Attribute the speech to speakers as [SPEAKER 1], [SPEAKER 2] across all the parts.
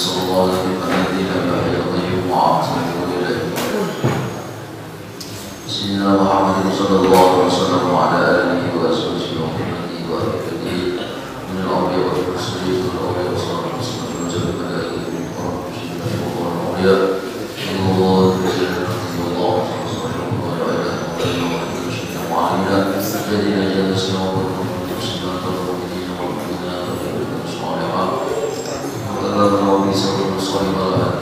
[SPEAKER 1] صلى الله عليه وسلم الذي لا إله إلا القيوم وأعصمه إليه سيدنا محمد صلى الله عليه وسلم وعلى آله وأزواجه وأمته وأهله من الأنبياء والمرسلين والأولياء والصالحين وجميع الملائكة والمقربين والأولياء الله الذين جلسنا وبركنا والمؤمنين والمؤمنات والمؤمنات الصالحات وكلمنا بسبب الصالحات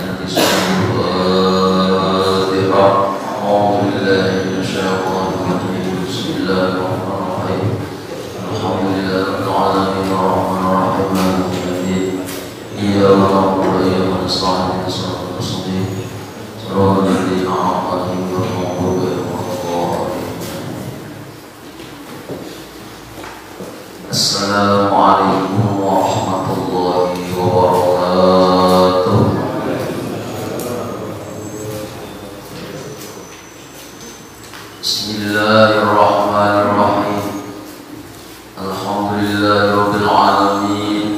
[SPEAKER 1] الفاتحة. أعوذ بالله من الشيطان الرجيم. بسم الله الرحمن الرحيم. الحمد لله رب العالمين الرحمن الرحيم مالك يوم الدين إياك نعبد وإياك نستعين اهدنا الصراط المستقيم صراط الذين أنعمت عليهم غير المغضوب عليهم ولا الضالين. السلام عليكم ورحمة الله وبركاته. بسم الله الرحمن الرحيم. الحمد لله رب العالمين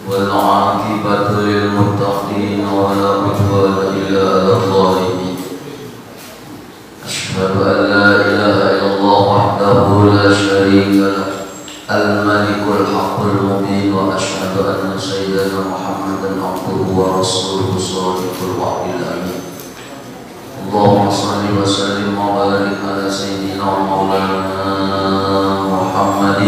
[SPEAKER 1] والعاقبة للمتقين ولا عدوان إلا على الظالمين. أشهد أن لا إله إلا الله وحده لا شريك له الملك الحق المبين وأشهد أن سيدنا محمدا عبده ورسوله الصادق الوعد الأمين. اللهم صل وسلم وبارك على سيدنا ومولانا محمد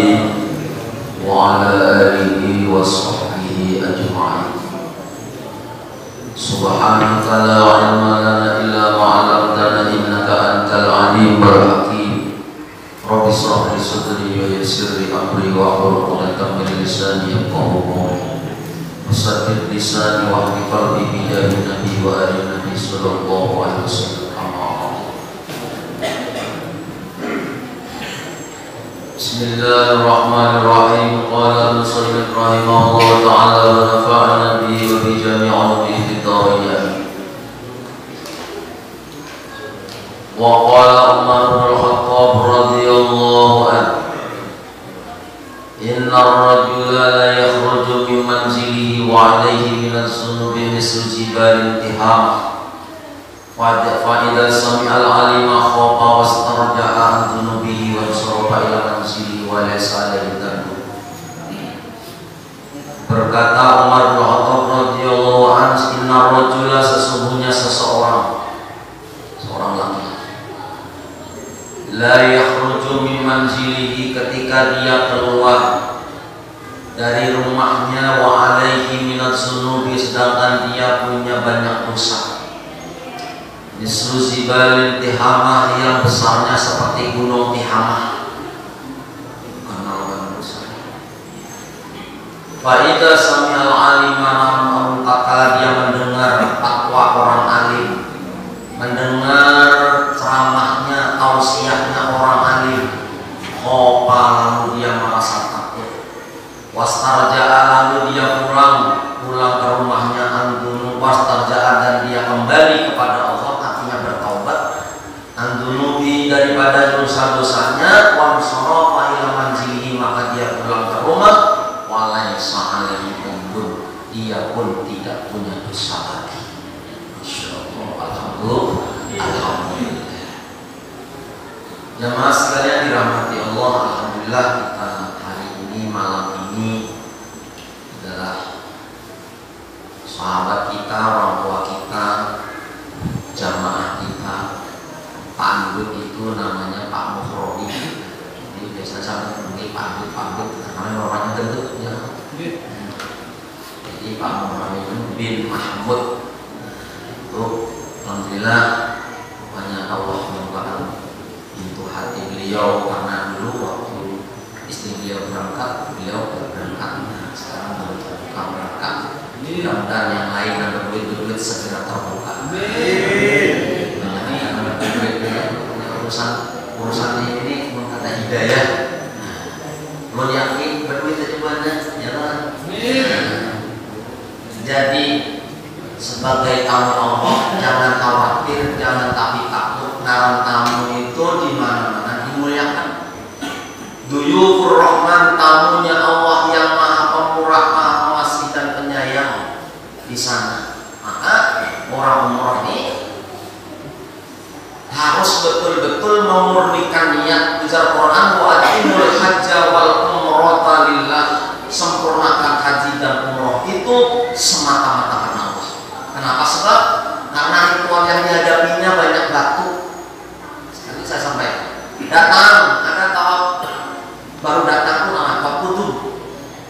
[SPEAKER 1] وعلى آله وصحبه أجمعين. سبحانك لا علم لنا إلا ما علمتنا إنك أنت العليم الحكيم. رب اشرح لي صدري ويسر لي أمري واحلل عقدة من لساني يفقهوا قولي وسدد لساني واهد قلبي بجاه النبي وآل النبي صلى الله عليه وسلم. بسم الله الرحمن الرحيم. قال المصنف رحمه الله تعالى ونفعنا به وبجميع علومه في الدارين. وقال عمر بن الخطاب رضي الله عنه إن الرجل لا يخرج من منزله وعليه من الذنوب مثل جبال التهامة فإذا سمع العليم خاف واسترجع عن ذنوبه وانصرف إلى منزله وليس عليه ذنب. Berkata Umar bin Khattab radhiyallahu anhu, inna rajula sesungguhnya seorang laki-laki la yakhruju min manzilihi ketika dia keluar dari rumahnya wa alaihi minadz dzunubi sedangkan dia punya banyak dosa. Mislu zibalil tihamah yang besarnya seperti gunung Tihamah. Fa'idha sami'al alimah tatkala dia mendengar fatwa orang alim, mendengar ceramahnya, tausiahnya orang alim, khofa lalu dia merasa takut, wastarja'a lalu dia pulang ke rumahnya, andunu wastarja'a dan dia kembali kepada Allah, artinya bertaubat, andunubi daripada dosa-dosanya, wansarafa ila manzilihi maka dia pulang ke rumah, walaysa alaihi dhanbun dia pun tidak punya dosa lagi. Masyaallah, alhamdulillah. Jamaah sekalian dirahmati Allah, alhamdulillah kita hari ini malam ini adalah sahabat kita, orang tua kita, jamaah kita. Pak Andut itu namanya Pak Muhrodi. Jadi biasanya saya panggil Pak Andut namanya orangnya gendut ya. Jadi Pak Muhrodi bin Mahmud itu alhamdulillah banyak Allah membukakan pintu hati beliau karena dulu waktu istri beliau berangkat beliau berangkat, nah, sekarang baru terbuka berangkat. Mudah-mudahan yang lain dan berduit segera terbuka. Urusan ini kata hidayah. Mau yakin berduit aja banyak, jalan. Jadi sebagai tamu Allah jangan khawatir, jangan tapi takut. Ngaran tamu itu di mana-mana dimuliakan. Duyufur Rahman tamunya Allah yang Maha Pemurah, Maha Pengasih dan Penyayang. memurnikan niat. Ujar Quran, wa atimul hajja wal umrata lillah, sempurnakan haji dan umroh itu semata-mata karena Allah. Kenapa? Sebab karena ritual yang dihadapinya banyak batu. Sekali saya sampaikan, datang ada tawaf, baru datang pun namanya tawaf kudum.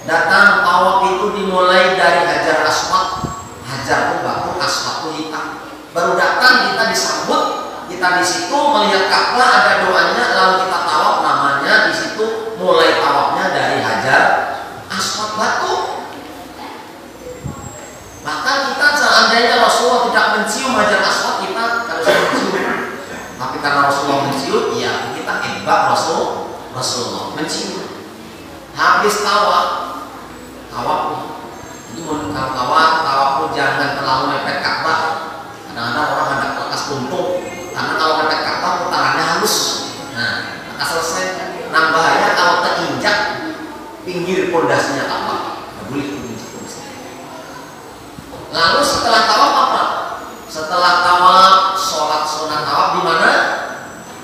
[SPEAKER 1] Datang tawaf itu dimulai dari Hajar Aswad. Hajar itu batu, aswad itu hitam. Baru datang kita disambut, kita di situ melihat Ka'bah, ada doanya, lalu kita tawaf, namanya di situ mulai tawafnya dari Hajar Aswad batu. Bahkan kita seandainya Rasulullah tidak mencium Hajar Aswad, kita harus mencium. Tapi karena Rasulullah mencium, ya kita hebat Rasulullah mencium. Habis tawaf itu kalau tawaf pun jangan terlalu mepet Ka'bah. Kadang-kadang orang ada lekas buntung, karena kalau mepet Ka'bah putarannya halus. Nah, maka selesai. Nah, bahaya kalau terinjak pinggir pondasinya Ka'bah, nggak boleh terinjak pondasinya. Lalu setelah tawaf apa? Setelah tawaf, sholat sunat tawaf di mana?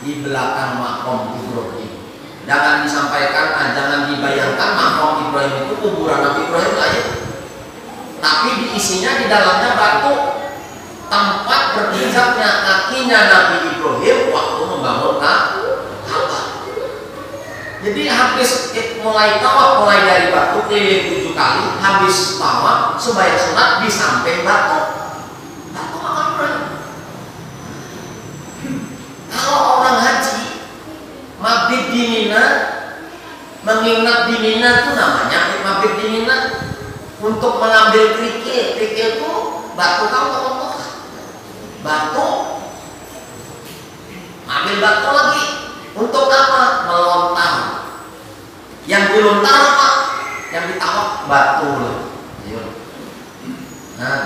[SPEAKER 1] Di belakang Maqam Ibrahim. Jangan disampaikan, jangan dibayangkan Maqam Ibrahim itu kuburan Nabi Ibrahim lain. Tapi diisinya di dalamnya batu, tempat berpijaknya kakinya Nabi Ibrahim waktu membangun Ka'bah. Jadi habis mulai tawaf, mulai dari batu keliling 7 kali, habis tawaf sembahyang sunat di samping batu Maqam Ibrahim. Kalau orang haji mabit di Mina, menginap di Mina itu namanya mabit di Mina. Untuk mengambil kerikil itu batu, tahu batu, ambil batu lagi. Untuk apa? Melontar. Yang dilontar apa? Yang ditawaf batu. Nah,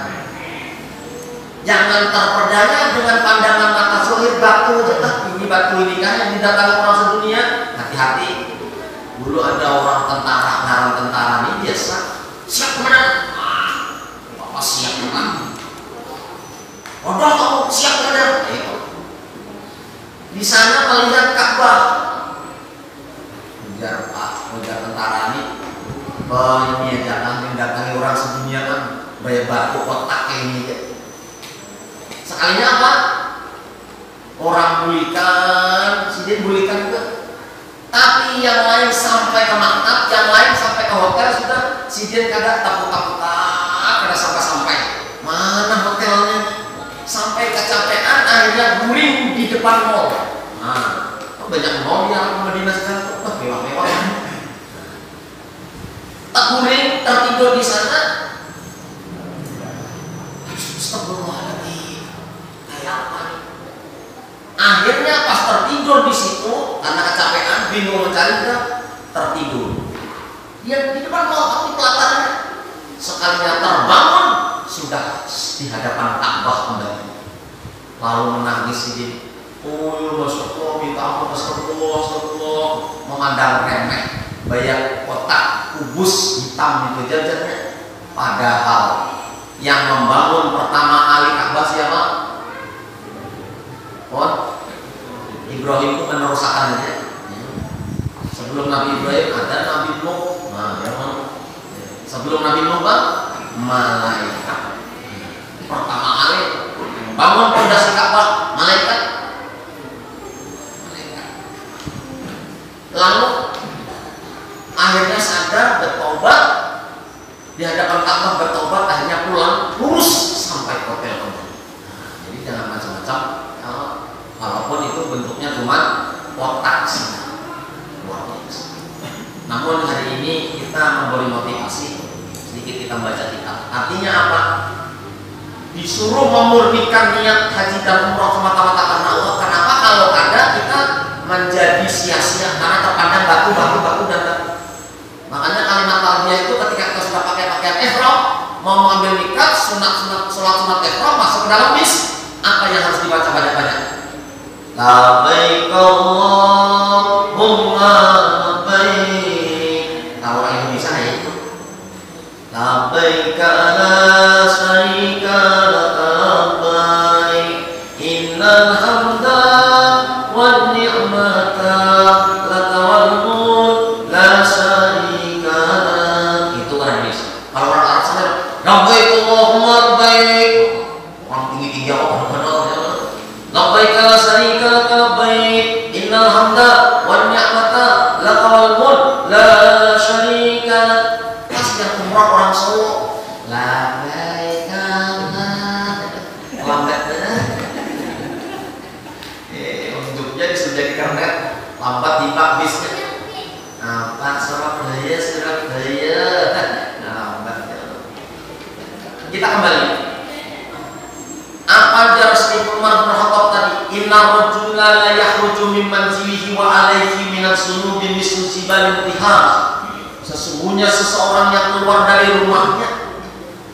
[SPEAKER 1] jangan terperdaya dengan pandangan mata zahir batu aja. Ini batu ini kan yang didatangi orang sedunia. Hati-hati. Dulu ada orang tentara, ngaran tentara ini biasa. Siap kemana? Bapak siap kemana? Udah kamu siap kemana? Di sana melihat Ka'bah. Ujar tentara ini, ini jangan mendatangi orang sedunia kan, bayar batu kotak kayak ini. Sekalinya apa? Orang bulikan, sidin bulikan juga. Tapi yang lain sampai ke maktab, yang lain sampai ke hotel sudah sidin kada takut-takutan, kada sampai-sampai. Mana hotelnya? Sampai kecapean akhirnya guring di depan mall. Nah, banyak mall yang Madinah sekarang, mewah-mewah. Tak guring, tertidur di sana. Astagfirullahaladzim. Kayak apa nih? Akhirnya pas tertidur di situ karena kecapean, bingung mencari, dia tertidur. Dia di depan mall tapi pelatarnya. Sekalinya terbangun sudah di hadapan Ka'bah kembali. Lalu menangis ini. Oh, Masya Allah, minta ampun, astagfirullah, memandang remeh, bayar kotak kubus hitam itu jajannya. Padahal yang membangun pertama kali Ka'bah siapa? Ibrahim itu menerusakannya. Sebelum Nabi Ibrahim ada Nabi Nuh. Nah, yang mana? Sebelum Nabi Nuh malaikat. Pertama kali bangun pondasi Ka'bah malaikat. Lalu akhirnya sadar, bertobat di hadapan Ka'bah, bertobat, akhirnya pulang lurus sampai ke hotel kembali. Jadi jangan macam-macam. Walaupun itu bentuknya cuma kotak saja. Namun hari ini kita memberi motivasi, sedikit kita baca kitab. Artinya apa? Disuruh memurnikan niat haji dan umroh semata-mata karena Allah. Kenapa? Kalau ada kita menjadi sia-sia karena terpandang batu dan batu. Makanya kalimat talbiyah itu ketika kita sudah pakai pakaian ihram, mau mengambil nikah, sholat sunat ihram, masuk ke dalam bis, apa yang harus dibaca banyak-banyak? Labbaik Allahumma labbaik. Tahu orang Indonesia ya itu. Labbaik la syarika laka labbaik innal hamda wan ni'mata di bak bisnya. Pak Surabaya. Kita kembali. Apa jaras Umar bin Khattab tadi? Inna rajula la yakhruju min manzilihi wa alayhi min as-sunubi mislu jibalin tiham. Sesungguhnya seseorang yang keluar dari rumahnya,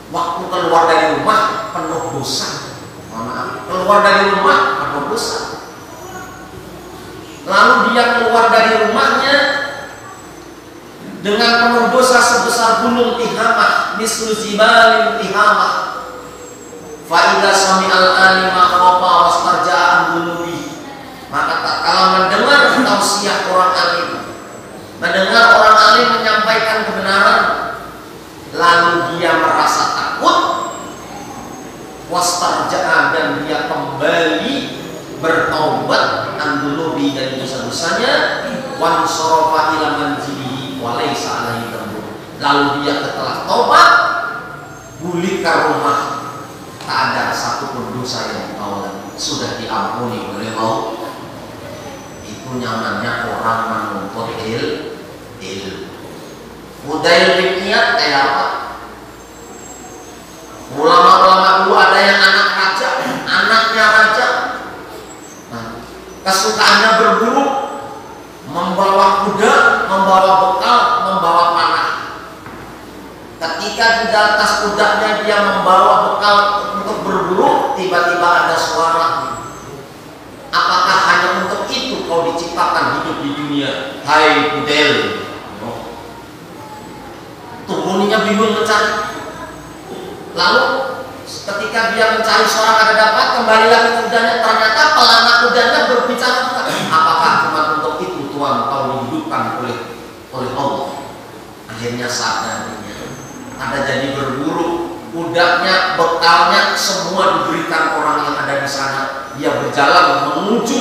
[SPEAKER 1] waktu keluar dari rumah penuh dosa. Keluar dari rumah penuh dosa. Lalu dia keluar dari rumahnya dengan penuh dosa sebesar gunung Tihamah, mislu jibalin Tihamah. Fa'idha sami'al alima khofa wastarja'an dunubi. Maka tak kalah mendengar tausiah orang alim, mendengar orang alim menyampaikan kebenaran, lalu dia merasa takut, wastarja'an, dan dia kembali bertaubat an-dunubi dari dosa-dosanya, wansorofa ila manzilihi walaysa alaihi dzambun. Lalu dia setelah taubat balik ke rumah, tak ada satupun dosa yang sudah diampuni oleh Allah. Itu nyamannya orang menuntut ilmu. Fudail bin Iyad kayak apa? Ulama-ulama dulu ada yang anaknya raja. Kesukaannya berburu, membawa kuda, membawa bekal, membawa panah. Ketika di atas kudanya dia membawa bekal untuk berburu, tiba-tiba ada suara. Apakah hanya untuk itu kau diciptakan hidup di dunia, hai Budel? Turuninya bingung mencari. Lalu ketika dia mencari suara kada dapat, kembali lagi kudanya, ternyata pelana kudanya berbicara. Apakah cuma untuk itu Tuhan kau dihidupkan oleh Allah? Akhirnya sadar ada jadi berburu, kudanya, bekalnya semua diberikan orang yang ada di sana. Dia berjalan menuju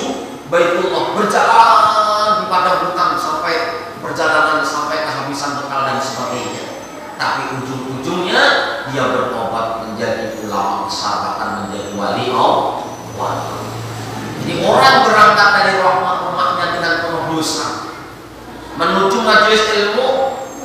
[SPEAKER 1] Baitullah, berjalan di padang hutan sampai perjalanan sampai kehabisan bekal dan sebagainya. Tapi ujung-ujungnya dia bertobat menjadi ulama besar, bahkan menjadi wali Allah. Jadi orang berangkat dari rumahnya dengan penuh dosa menuju majelis ilmu,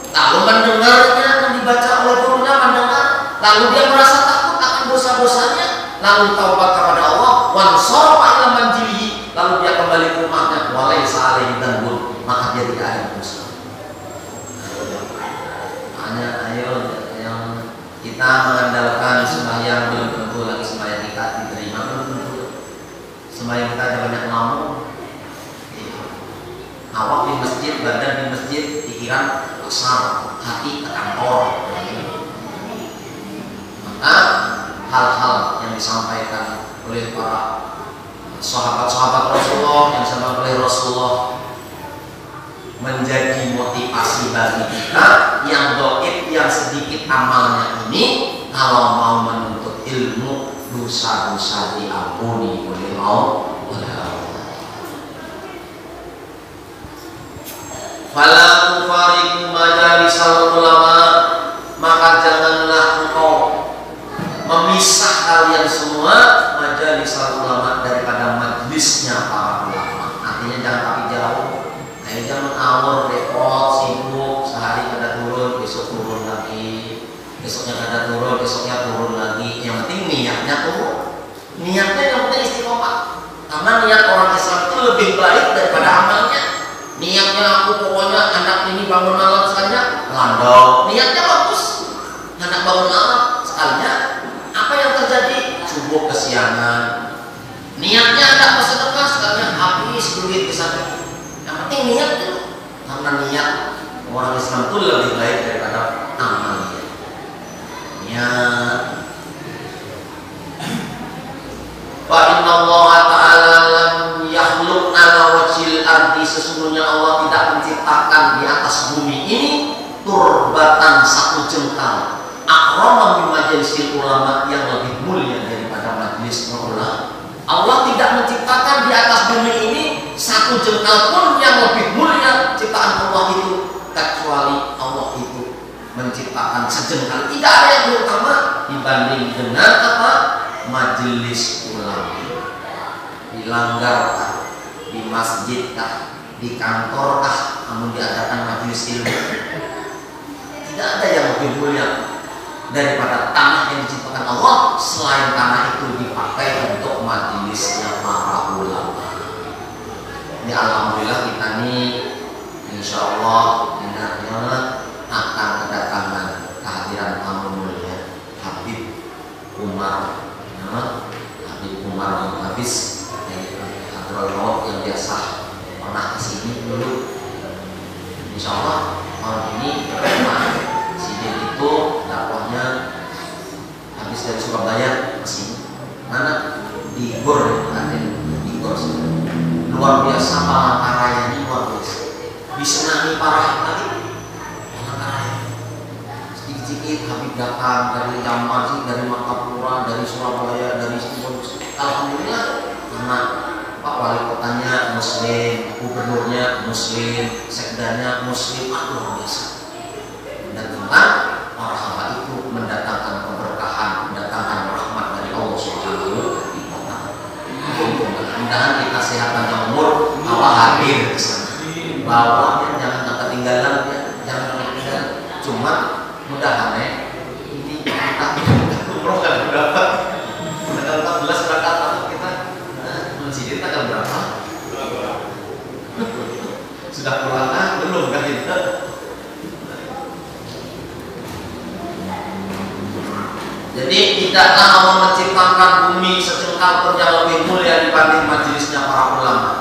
[SPEAKER 1] lalu mendengarnya dibaca oleh gurunya, mendengar, lalu dia merasa takut akan dosa-dosanya, lalu taubat kepada Allah, wansorofa ila manzilihi, lalu dia kembali ke rumahnya, walaysa alaihi dzambun, maka dia tidak ada dosa. Ayo yang kita mengandalkan sembahyang belum tentu lagi sembahyang kita diterima, belum tentu sembahyang kita ada banyak ngomong. Awak di masjid, badan di masjid, pikiran pasar, hati ke kantor. Maka hal-hal yang disampaikan oleh para sahabat-sahabat Rasulullah, yang disampaikan oleh Rasulullah, menjadi motivasi bagi kita yang doib, yang sedikit amalnya ini, kalau mau menuntut ilmu, dosa-dosa diampuni oleh Allah. Fala tufariqu majalisal ulama, maka janganlah engkau memisah kalian semua majalisal ulama daripada majlisnya para ulama. Artinya jangan tapi jauh. Kayak jangan awur, repot, sibuk, sehari kada turun, besok turun lagi, besoknya kada turun, besoknya turun lagi. Yang penting niatnya turun. Niatnya yang penting istiqomah. Karena niat orang Islam itu lebih baik daripada amalnya. Niatnya aku pokoknya anak ini bangun malam saja, landau. Niatnya bagus, anak bangun malam sekalinya. Apa yang terjadi? Subuh kesiangan. Niatnya anak bersedekah sekalinya habis duit di sana. Yang penting niat dulu. Karena niat orang Islam itu lebih baik daripada amalnya. Niat. Wa inna Allah ta'ala lam yakhluq ala wajhil ardi, sesungguhnya Allah tidak menciptakan di atas bumi ini turbatan satu jengkal, akrama min majlisil ulama, yang lebih mulia daripada majelis ulama. Allah tidak menciptakan di atas bumi ini satu jengkal pun yang lebih mulia ciptaan Allah itu, kecuali Allah itu menciptakan sejengkal. Tidak ada yang lebih utama dibanding dengan apa? Majelis ulama. Dilanggarkah, di masjidkah, di kantor namun diadakan majelis ilmu. Tidak ada yang lebih mulia daripada tanah yang diciptakan Allah selain tanah itu dipakai untuk majelisnya para ulama. Ini alhamdulillah kita nih insya Allah ingatnya akan kedatangan kehadiran tamu mulia Habib Umar Habis Hadrul yang biasa pernah kesini dulu. Insya Allah tahun ini sini itu dakwahnya habis dari Surabaya kesini. Mana di Gor, di Gor luar biasa Palangkaraya ini luar biasa. Disenangi para hikmah Palangkaraya. Sedikit-sedikit Habib datang dari Yaman, dari Makapura, dari Surabaya, dari Singapura. Alhamdulillah karena Pak Wali Kotanya Muslim, Gubernurnya Muslim, Sekdanya Muslim, luar biasa. Dan tentang para hamba itu mendatangkan keberkahan, mendatangkan rahmat dari Allah Subhanahu wa Ta'ala. Mudah-mudahan kita sehat dan umur, Allah hadir ke sana. Bawahnya jangan ketinggalan, jangan ketinggalan. Cuma mudah-mudahan ini kita umroh kan berapa? Tanggal 14 berangkat atau kita masjid tanggal berapa? Sudah pulang belum kan kita? Jadi tidaklah Allah menciptakan bumi secengkal pun yang lebih mulia dibanding majelisnya para ulama.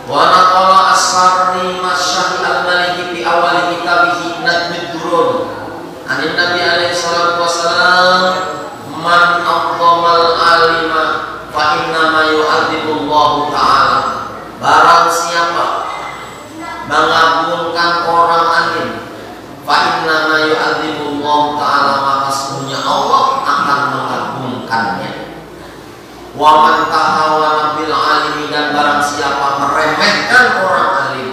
[SPEAKER 1] Wa naqala as-sarri masyahi al-maliki fi awal kitabihi Najmud Durun. Anin Nabi alaihi salatu wasalam man aqdamal alima fa inna ma yu'adzibullahu ta'ala. Barang siapa mengagungkan orang alim fa inna ma yu'adzibullahu ta'ala, maka sesungguhnya Allah akan mengagungkannya. Wa man tahawana bil alimi, dan barang siapa meremehkan orang alim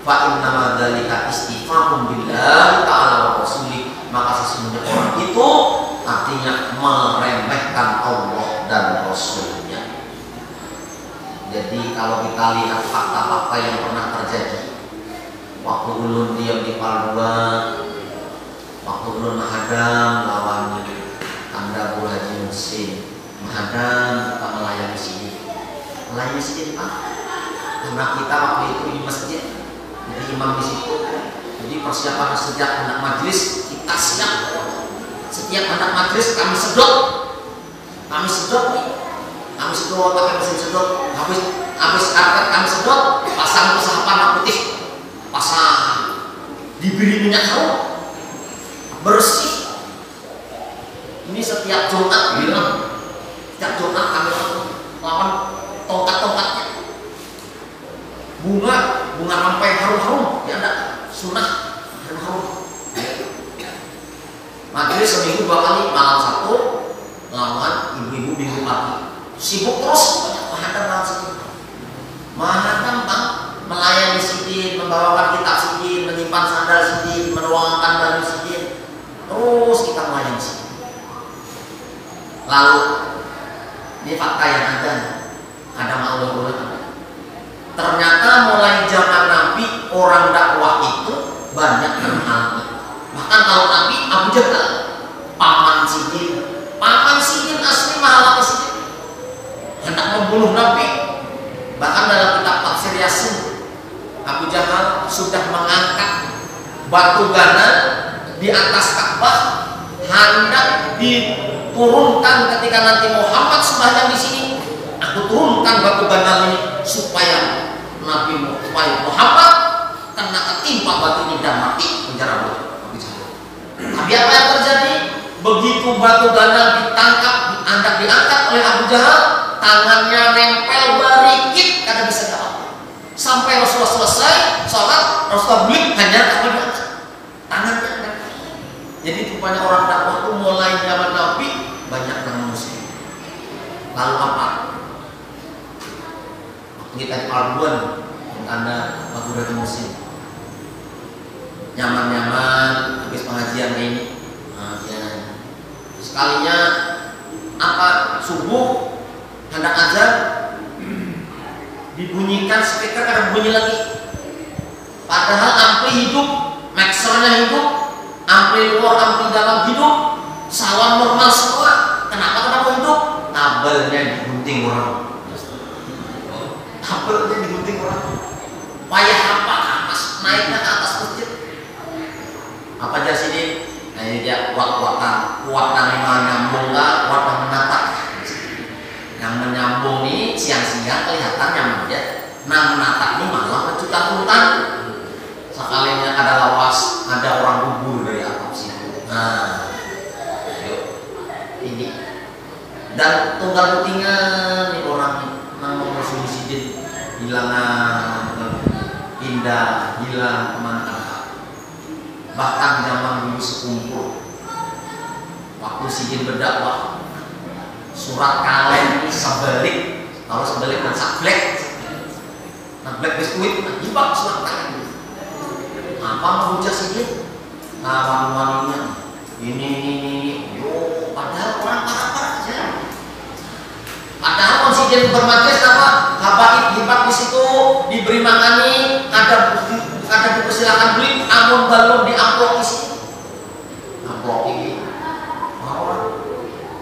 [SPEAKER 1] fa inna ma dzalika istifahum billahi ta'ala wa rasulih, maka sesungguhnya orang itu artinya meremehkan Allah dan Rasulnya. Jadi kalau kita lihat fakta-fakta yang pernah terjadi waktu ulun diam di Palua, waktu ulun menghadam lawan tanda Bu Haji Musin, menghadam kita melayani sini, melayani sini Pak, karena kita waktu itu di masjid, jadi imam di situ. Jadi persiapan sejak anak majelis kita siap. Setiap anak majelis kami sedot nih, kami sedot pakai mesin sedot, habis angkat kami sedot, pasang usaha panah putih, pasang, diberi minyak harum, bersih. Ini setiap Jumat bilang, setiap Jumat kami lawan tongkat-tongkatnya, bunga rampai harum-harum, ya ada sunnah harum-harum. Majelis seminggu 2 kali, malam 1 lawan ibu-ibu minggu pagi. Sibuk terus menghadap lawan sidin. Menghadap Bang, melayani sidin, membawakan kitab sidin, menyimpan sandal sidin, menuangkan baju sidin. Terus kita melayani sidin. Lalu ini fakta yang ada maklum. Ternyata mulai zaman Nabi orang dakwah itu banyak yang mengalami. Bahkan kalau Nabi Abu Jahal paman sidin asli mahala sidin hendak membunuh Nabi. Bahkan dalam kitab tafsir Yasin, Abu Jahal sudah mengangkat batu gana di atas Ka'bah, hendak diturunkan ketika nanti Muhammad sembahyang di sini. Aku turunkan batu gana ini supaya Muhammad kena ketimpa batu ini dan mati penjara Abu Jahal. Tapi apa yang terjadi? Begitu batu gana ditangkap, diangkat oleh Abu Jahal, tangannya nempel barikit, kada bisa apa. Sampai Rasulullah selesai sholat, Rasulullah balik hanya diangkat tangannya nempel. Jadi rupanya orang dakwah itu mulai zaman Nabi banyak yang muslim. Lalu apa? Waktu kita di Palbuan, tanda waktu dari muslim. Nyaman-nyaman habis pengajian ini, sekalinya apa subuh hendak azan dibunyikan speaker ada bunyi lagi. Padahal ampli hidup, mixernya hidup, ampli luar, ampli dalam hidup, sawan normal semua. Kenapa hidup? Tabelnya digunting orang. Tabelnya digunting orang. Payah apa? Naiknya ke atas masjid. Apa aja sini? Nah ini dia kuat-kuatan, kuat yang menyambung lah, kuat yang menatap. Yang menyambung nih siang-siang kelihatan nyaman aja. Nah menatap ini malah mencuta-cutan. Sekalinya ada lawas, ada orang gugur dari atap situ. Nah, yuk ini. Dan tunggal putingan nih orang nang mau sidin hilangan, pindah, hilang kemana. Bahkan zaman dulu sekumpul waktu sidin berdakwah surat kaleng sebalik, kalau sebalik dan sablek biskuit jebak surat kaleng apa menghujat sidin wangi-wanginya ini padahal orang parah-parah aja. Padahal konsidien bermajelis apa? Habaib hibak di situ diberi makani, ada dipersilakan beli, amun belum diamplok isi. Amplok ini.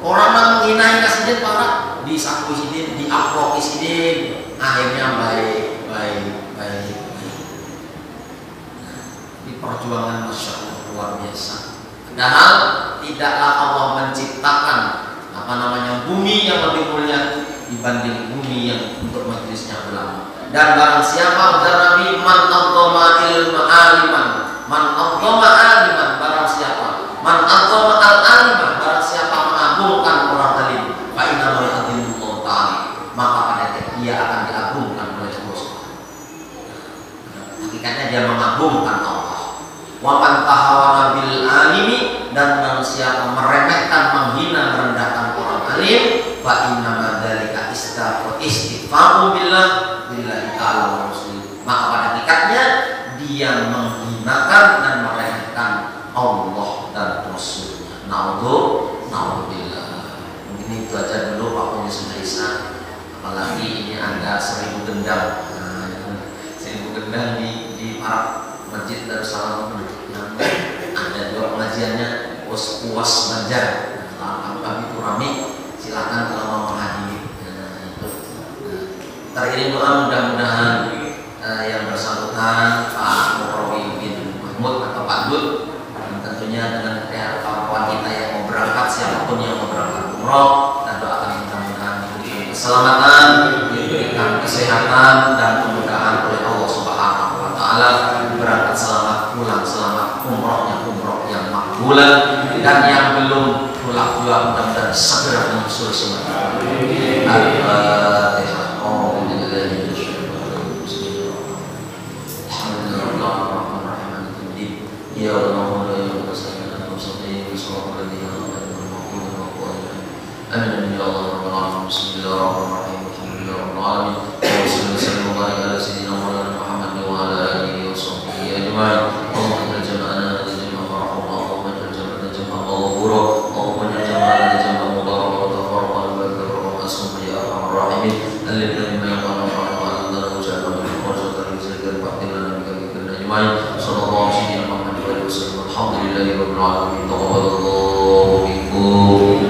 [SPEAKER 1] Orang yang menghina sidin parah, disaku sidin, diamplok sidin. Akhirnya baik. Di perjuangan Masya Allah luar biasa. Padahal tidaklah Allah menciptakan bumi yang lebih mulia dibanding bumi yang untuk majelisnya ulama. Dan barang siapa kata Nabi man aqama ilma aliman, barang siapa man aqama al aliman, barang siapa mengagungkan orang alim, fa inna ma ya'dhimullahu ta'ala, maka pada dia akan diagungkan oleh Allah. Hakikatnya dia mengagungkan Allah. Wa man tahawana bil alimi, dan barang siapa meremehkan, menghina, merendahkan orang alim, fa inna ma dzalika istighfaru billah billahi ta'ala wa rasul, maka pada hakikatnya dia menghinakan dan meremehkan Allah dan Rasulnya. Naudzubillah. Mungkin itu aja dulu waktunya sudah isya. Apalagi ini ada 1000 gendang. 1000 gendang di Arab Masjid Darussalam. Ada dua pengajiannya puas Banjar. Kalau kami itu rame, silakan kalau mau menghadiri. Teriring doa mudah-mudahan yang bersangkutan Pak Murawi bin Mahmud atau Pak Dut, dan tentunya dengan kawan-kawan kita yang mau berangkat, siapapun yang mau berangkat umroh, dan doakan mudah-mudahan diberikan keselamatan, diberikan kesehatan, dan kemudahan oleh Allah Subhanahu wa Ta'ala, berangkat selamat, pulang selamat, umroh yang makbulan, dan yang belum pulang juga mudah-mudahan segera menyusul semua. Al-Fatihah. Ya Allah, ya Allah, sallallahu alaihi wasallam. Amin ya Allah, rabbal alamin. Bismillahirrahmanirrahim. Alhamdulillahirabbil alamin. Wassallallahu ala sayyidina Muhammad wa ala alihi wa sahbihi ajma'in. Allahumma ij'alna jama'an marhamah, Allahumma ij'alna jama'an maghfura, Allahumma ij'alna jama'an mubarak wa tafarraqan wa tafarraqan asma ya arhamar rahimin. Alladhi ma yaqulu wa anzalna jannatan wa qasatan rizqan fa'tilana bika ajma'in. Sallallahu alaihi wasallam. Alhamdulillahi rabbil alamin. Taqabbalallahu minkum.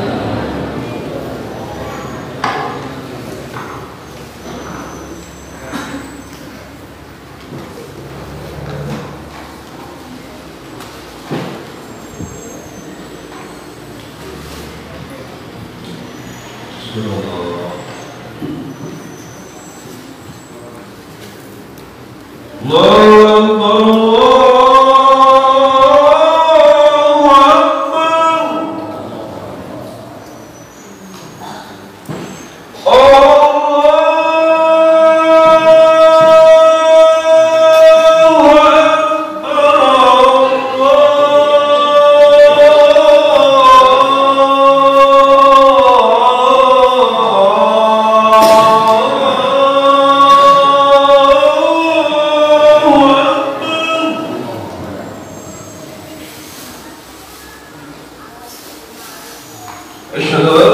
[SPEAKER 2] Asyhadu